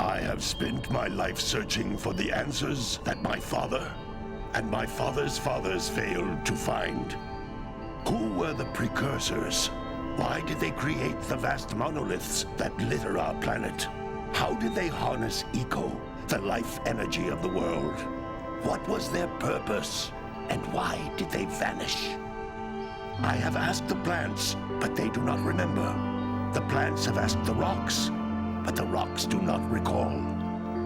I have spent my life searching for the answers that my father and my father's fathers failed to find. Who were the Precursors? Why did they create the vast monoliths that litter our planet? How did they harness eco, the life energy of the world? What was their purpose? And why did they vanish? I have asked the plants, but they do not remember. The plants have asked the rocks, but the rocks do not recall.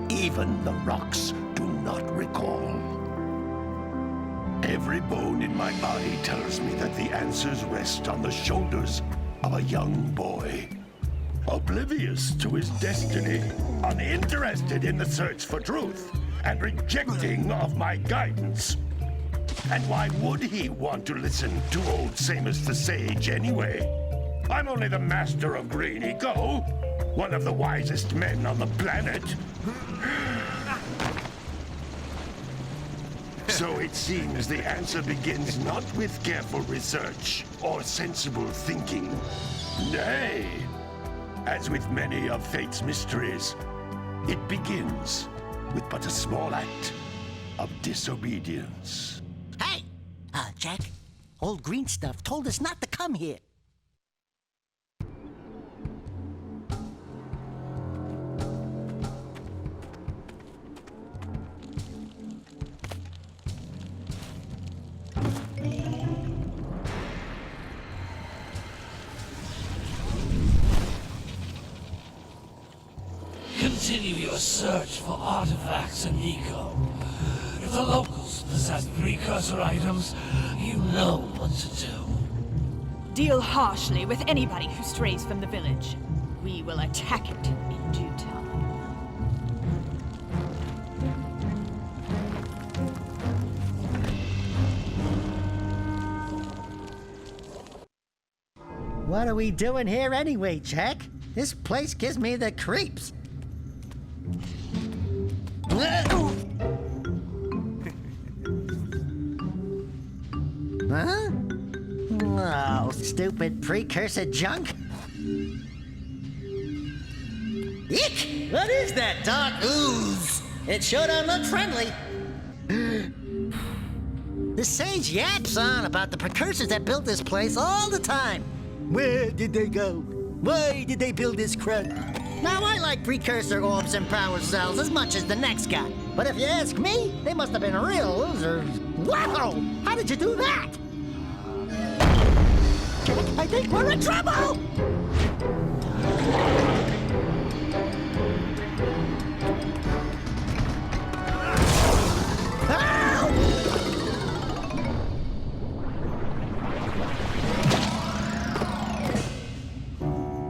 Even the rocks do not recall. Every bone in my body tells me that the answers rest on the shoulders of a young boy. Oblivious to his destiny, uninterested in the search for truth, and rejecting of my guidance. And why would he want to listen to old Samus the Sage anyway? I'm only the master of green eco, one of the wisest men on the planet. So it seems the answer begins not with careful research or sensible thinking. Nay, as with many of fate's mysteries, it begins with but a small act of disobedience. Hey! Jack, old green stuff told us not to come here. Continue your search for artifacts and eco. If the locals possess precursor items, you know what to do. Deal harshly with anybody who strays from the village. We will attack it in due time. What are we doing here anyway, Jack? This place gives me the creeps. Huh? Oh, stupid precursor junk. Eek! What is that dark ooze? It sure don't look friendly. The sage yaps on about the precursors that built this place all the time. Where did they go? Why did they build this crud? Now, I like precursor orbs and power cells as much as the next guy. But if you ask me, they must have been real losers. Wow! How did you do that? I think we're in trouble!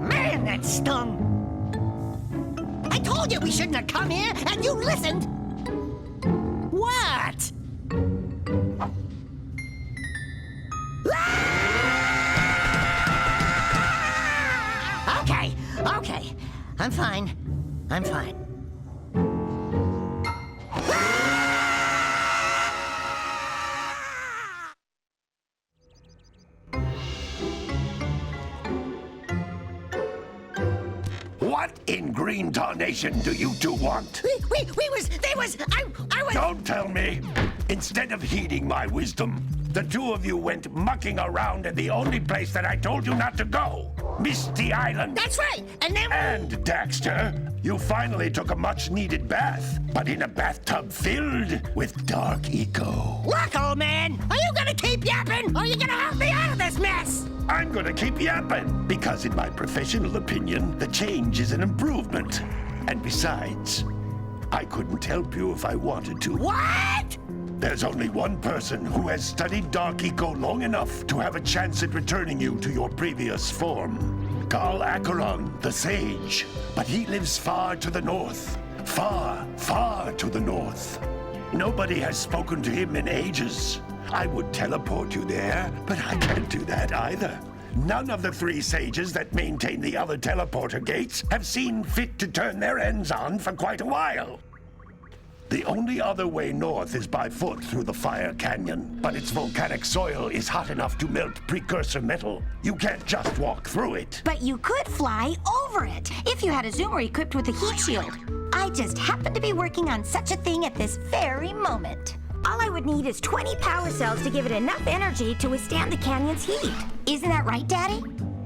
Man, that stung! I told you we shouldn't have come here, and you listened! What? Okay. I'm fine. What in green tarnation do you two want? I was... Don't tell me! Instead of heeding my wisdom, the two of you went mucking around in the only place that I told you not to go. Misty Island. That's right, and then... And, Daxter, you finally took a much-needed bath, but in a bathtub filled with dark eco. Look, old man, are you gonna keep yapping, or are you gonna help me out of this mess? I'm gonna keep yapping, because in my professional opinion, the change is an improvement. And besides, I couldn't help you if I wanted to. What? There's only one person who has studied Dark Eco long enough to have a chance at returning you to your previous form. Carl Acheron, the Sage. But he lives far to the north. Far, far to the north. Nobody has spoken to him in ages. I would teleport you there, but I can't do that either. None of the three sages that maintain the other teleporter gates have seen fit to turn their ends on for quite a while. The only other way north is by foot through the Fire Canyon, but its volcanic soil is hot enough to melt precursor metal. You can't just walk through it. But you could fly over it, if you had a zoomer equipped with a heat shield. I I just happen to be working on such a thing at this very moment. All I would need is 20 power cells to give it enough energy to withstand the canyon's heat. Isn't that right, Daddy?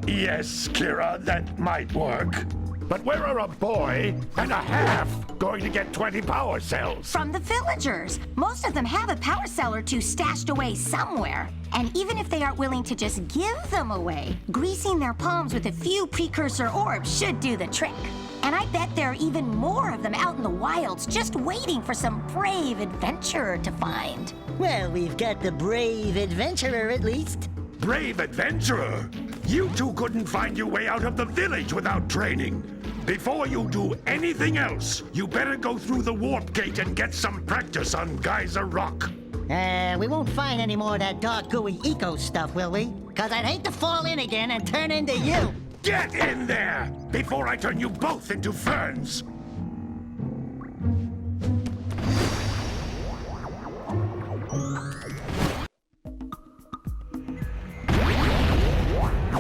Yes, Kira, that might work. But where are a boy and a half going to get 20 power cells? From the villagers. Most of them have a power cell or two stashed away somewhere. And even if they aren't willing to just give them away, greasing their palms with a few precursor orbs should do the trick. And I bet there are even more of them out in the wilds just waiting for some brave adventurer to find. Well, we've got the brave adventurer at least. Brave adventurer! You two couldn't find your way out of the village without training. Before you do anything else, you better go through the warp gate and get some practice on Geyser Rock. We won't find any more of that dark gooey eco stuff, will we? Cause I'd hate to fall in again and turn into you. Get in there before I turn you both into ferns.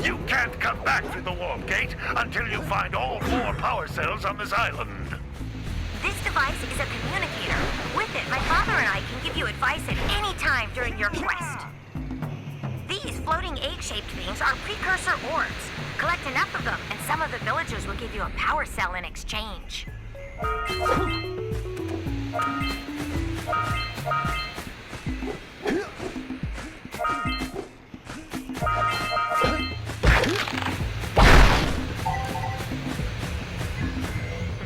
You can't come back through the warp gate until you find all 4 power cells on this island. This device is a communicator. With it, my father and I can give you advice at any time during your quest. These floating egg-shaped things are precursor orbs. Collect enough of them, and some of the villagers will give you a power cell in exchange.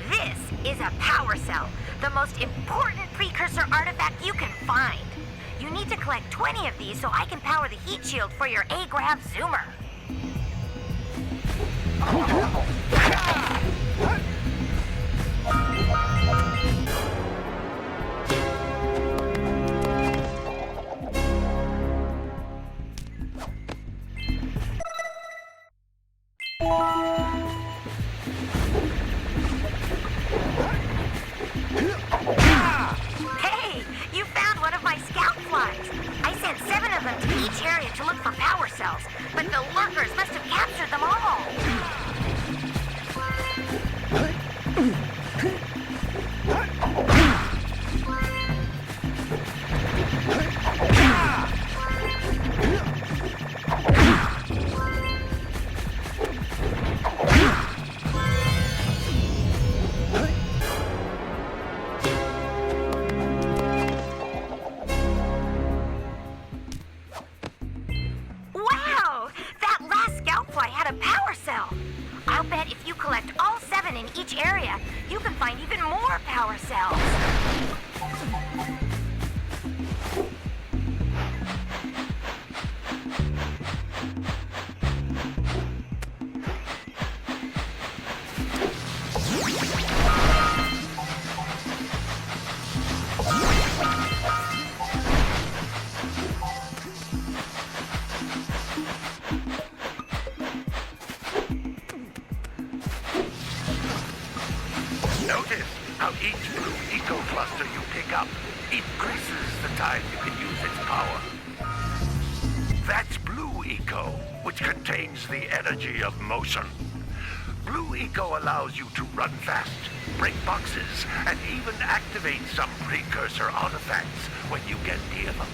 This is a power cell, the most important precursor artifact you can find. You need to collect 20 of these so I can power the heat shield for your A-Grav zoomer. Hey, you found one of my scout flies. I sent 7 of them to each area to look for power cells, but the lurkers must have captured them all. Wow! That last scout fly had a power cell. I'll bet if you collect all 7 in each area, you can find even more power cells. Notice how each blue eco cluster you pick up increases the time you can use its power. That's blue eco, which contains the energy of motion. Blue eco allows you to run fast, break boxes, and even activate some precursor artifacts when you get near them.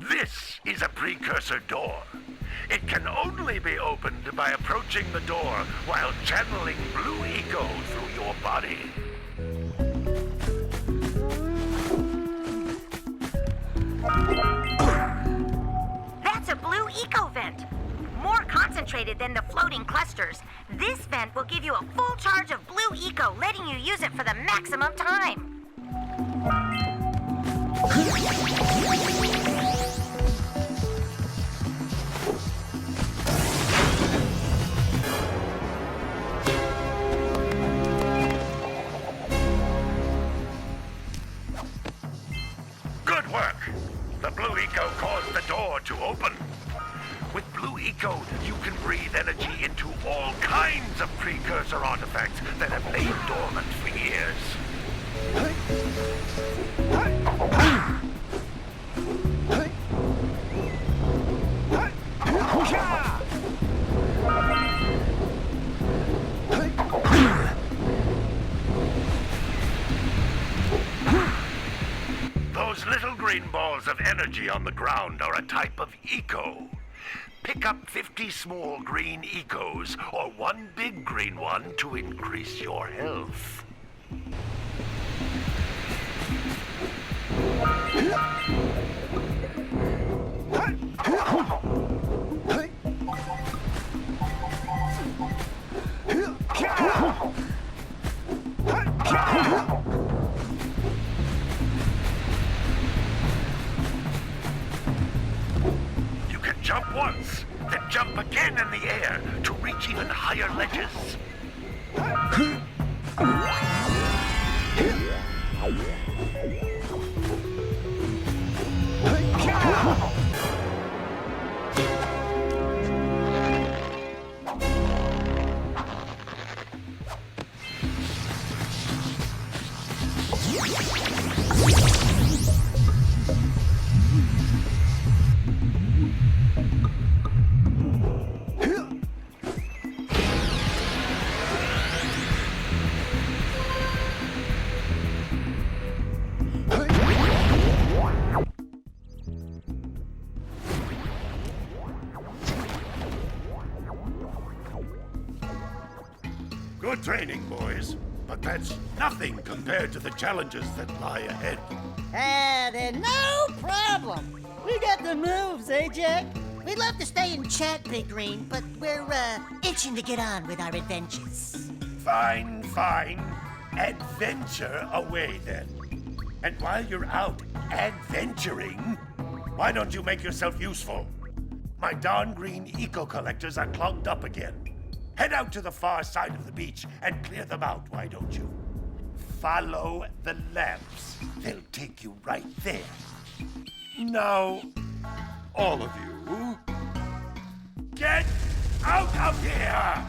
This is a precursor door. It can only be opened by approaching the door while channeling blue eco through your body. That's a blue eco vent. More concentrated than the floating clusters. This vent will give you a full charge of blue eco, letting you use it for the maximum time. Good work. The blue eco caused the door to open. With blue eco, you can breathe energy into all kinds of precursor artifacts that have lain dormant for years. Those little green balls of energy on the ground are a type of eco. Pick up 50 small green ecos or one big green one to increase your health. You can jump once, then jump again in the air to reach even higher ledges. Good training, boys. But that's nothing compared to the challenges that lie ahead. Then no problem. We got the moves, eh, Jack? We'd love to stay and chat, Big Green, but we're, itching to get on with our adventures. Fine, fine. Adventure away, then. And while you're out adventuring, why don't you make yourself useful? My darn green eco-collectors are clogged up again. Head out to the far side of the beach and clear them out, why don't you? Follow the lamps. They'll take you right there. Now, all of you, get out of here!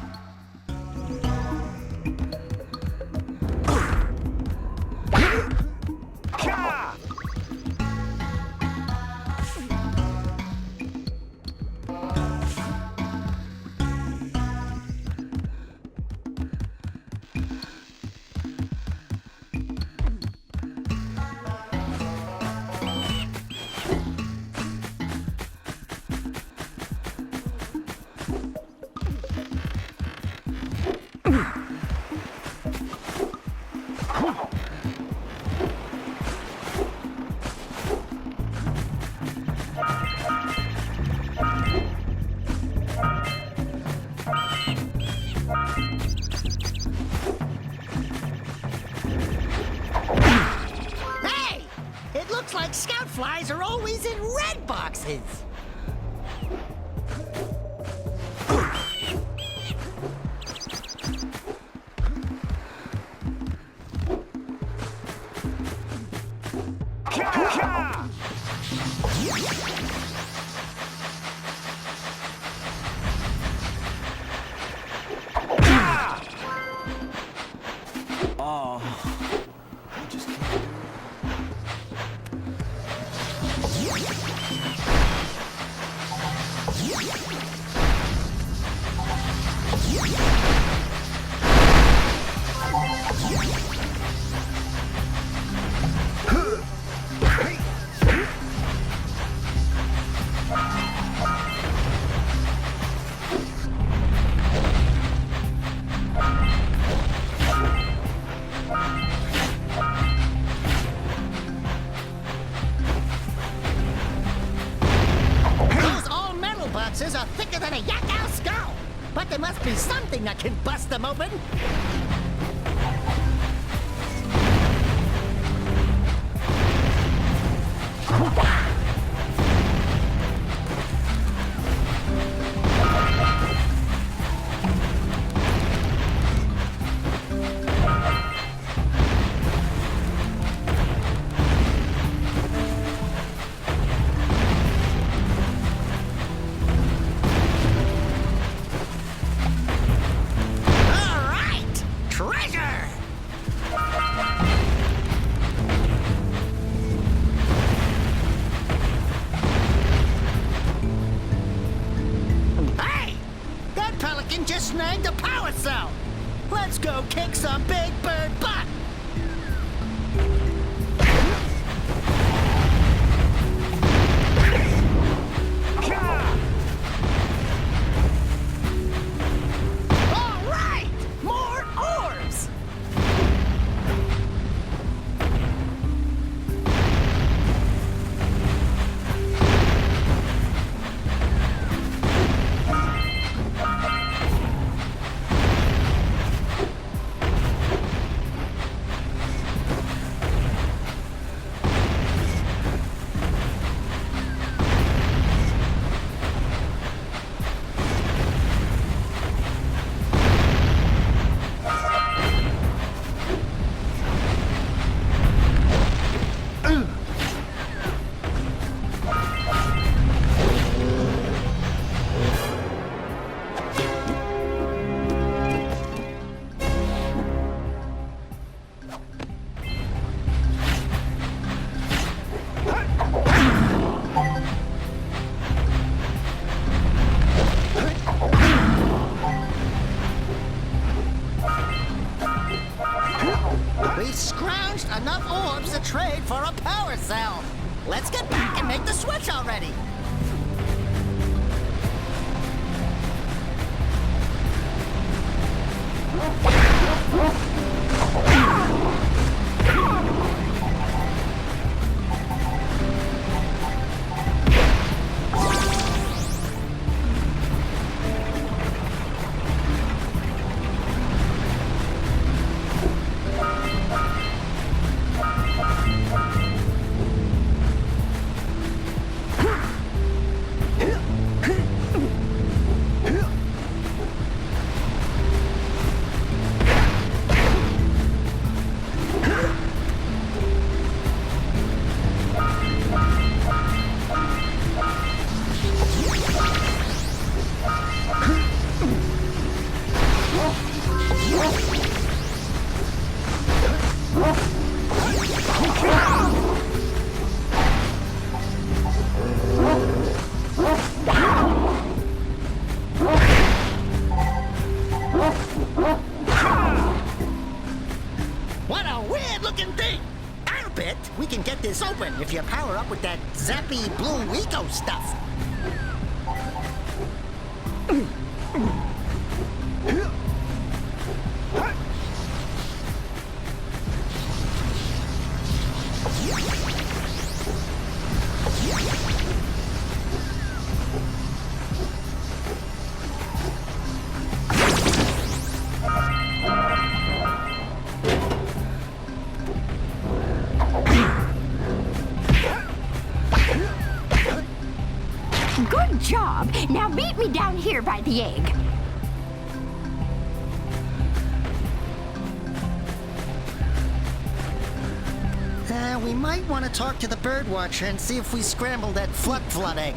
Hey! It looks like scout flies are always in red boxes. Are thicker than a yakkow skull, but there must be something that can bust them open. snagged a power cell! Let's go kick some big bird butt! All right! More orbs! We've scrounged enough orbs to trade for a power cell. Let's get back and make the switch already. What a weird-looking thing! I'll bet we can get this open if you power up with that zappy blue eco stuff. Good job. Now meet me down here by the egg. We might want to talk to the birdwatcher and see if we scramble that flood egg.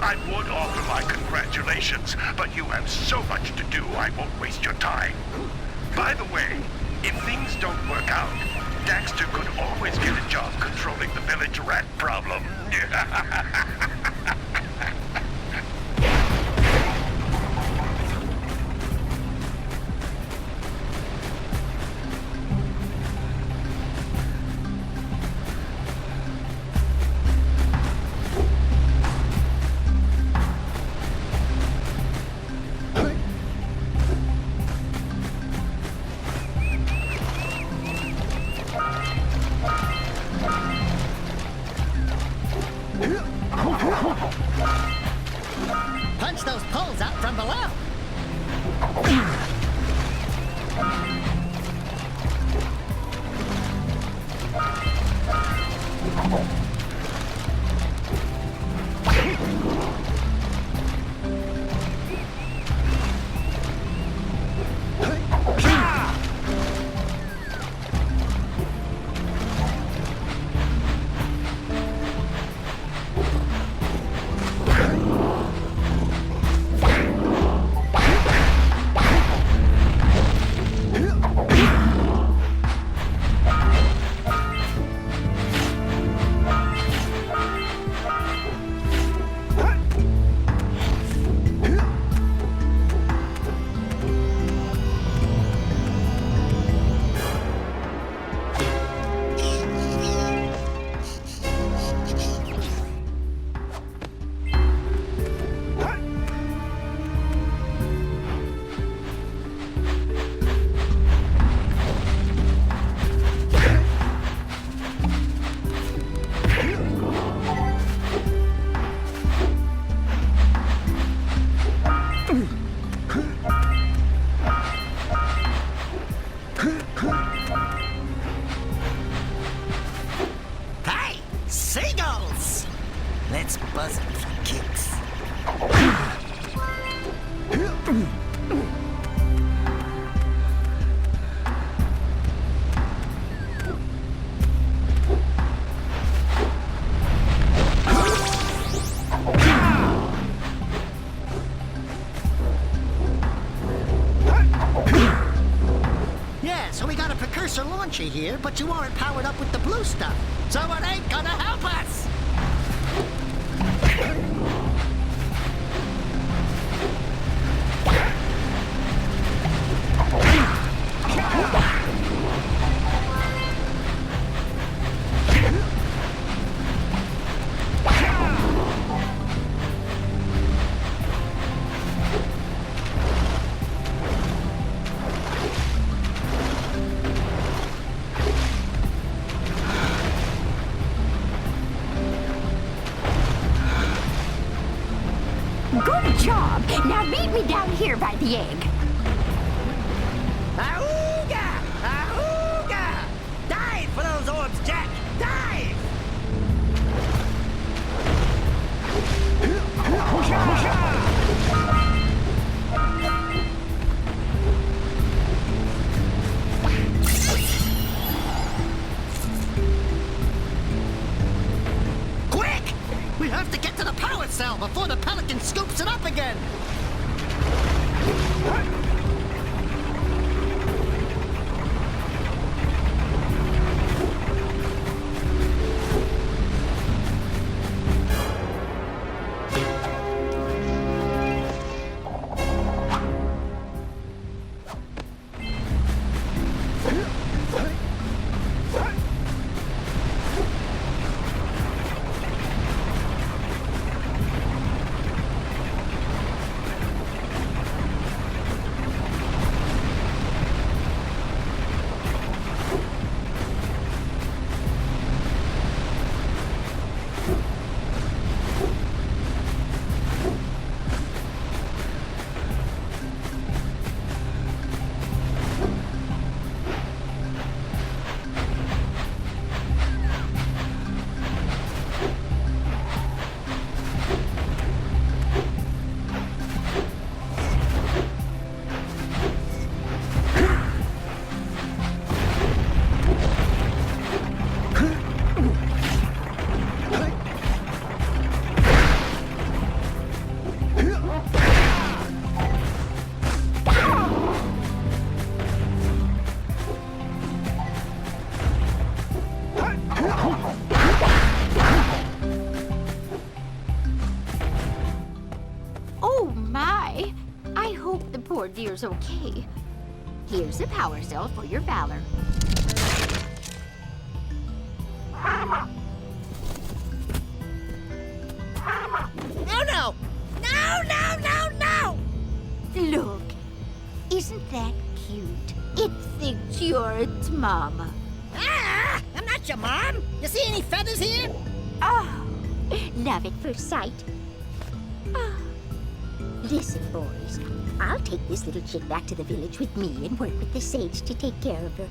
I would offer my congratulations, but you have so much to do, I won't waste your time. By the way, if things don't work out, Daxter could always get a job controlling the village rat problem. Hey, seagulls! Let's buzz it for kicks. Yeah, so we got a Precursor launcher here, but you aren't powered up with the blue stuff. So it ain't gonna help us! Good job! Now meet me down here by the egg. Auga! Auga! Dive for those orbs, Jack! Dive! Quick! We have to get to the power cell before the Pelican scoops it up again! Oh my! I hope the poor dear's okay. Here's a power cell for your valor. No, no! No, no, no, no! Look, isn't that cute? It thinks you're its mama. Ah! I'm not your mom! You see any feathers here? Oh, love at first sight. Ah. Listen, boys, I'll take this little chick back to the village with me and work with the sage to take care of her.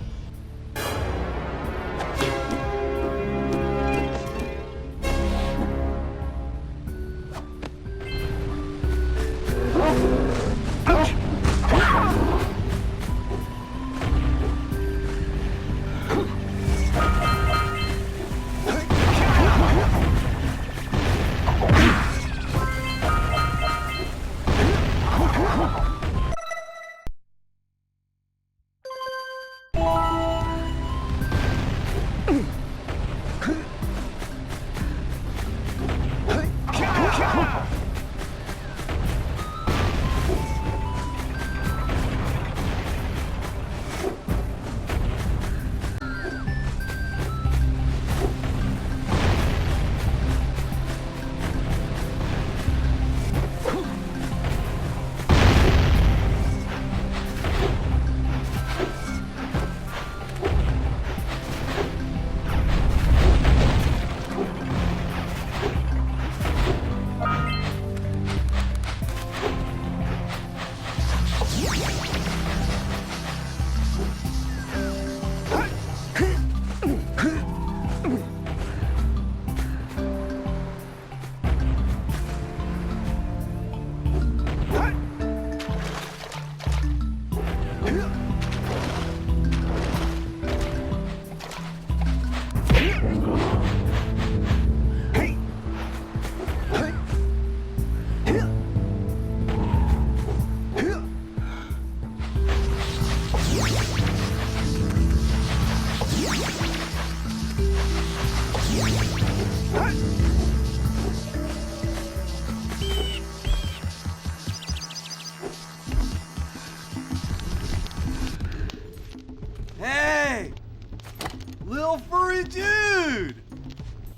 little furry dude!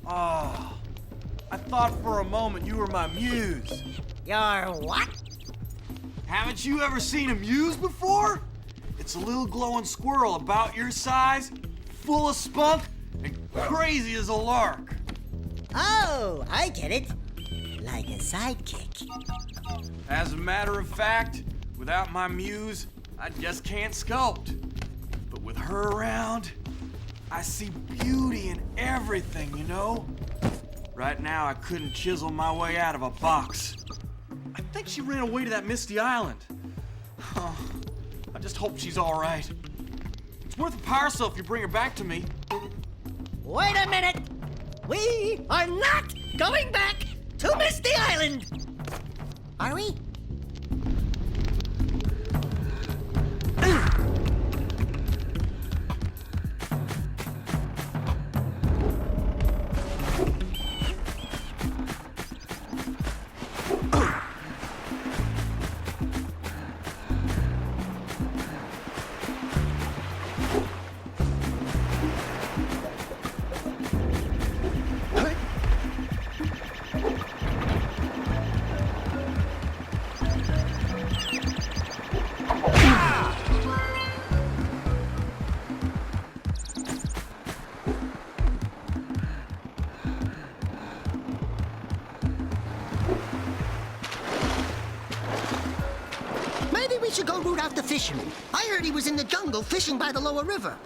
Oh, I thought for a moment you were my muse. Your what? Haven't you ever seen a muse before? It's a little glowing squirrel about your size, full of spunk, and crazy as a lark. Oh, I get it. Like a sidekick. As a matter of fact, without my muse, I just can't sculpt. But with her around, I see beauty in everything, you know? Right now, I couldn't chisel my way out of a box. I think she ran away to that misty island. Oh, I just hope she's all right. It's worth a power cell if you bring her back to me. Wait a minute! We are not going back to Misty Island! Are we? Maybe we should go root out the fisherman. I heard he was in the jungle fishing by the lower river.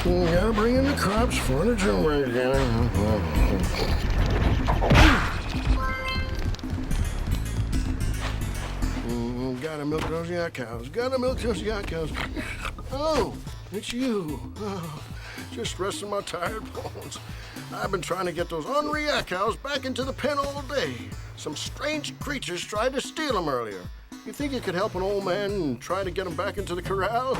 Gotta bring in the crops, furniture, gotta milk those yak cows. Gotta milk those yak cows. Oh, it's you. Oh, just resting my tired bones. I've been trying to get those ornery yak cows back into the pen all day. Some strange creatures tried to steal them earlier. You think you could help an old man and try to get them back into the corral?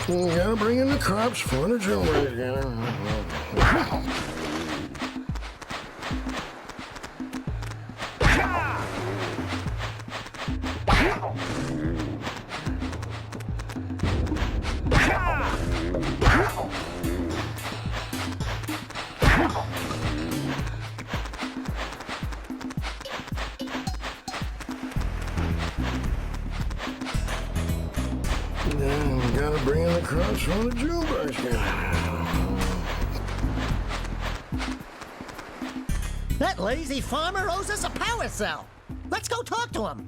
Gotta bring in the crops, furniture, gotta bring in the across from the Junebug here. That lazy farmer owes us a power cell. Let's go talk to him.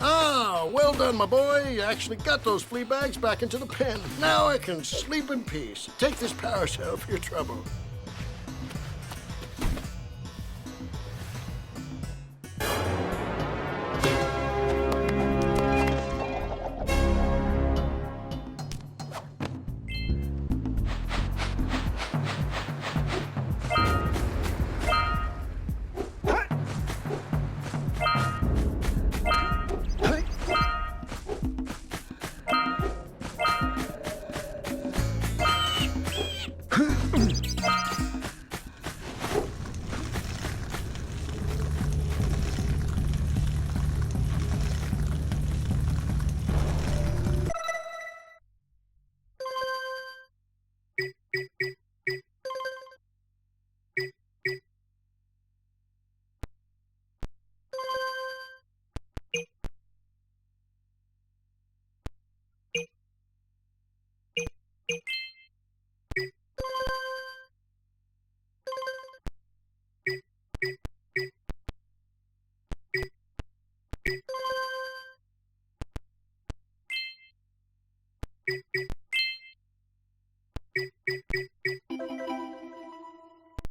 Ah, well done, my boy. You actually got those flea bags back into the pen. Now I can sleep in peace. Take this power cell for your trouble.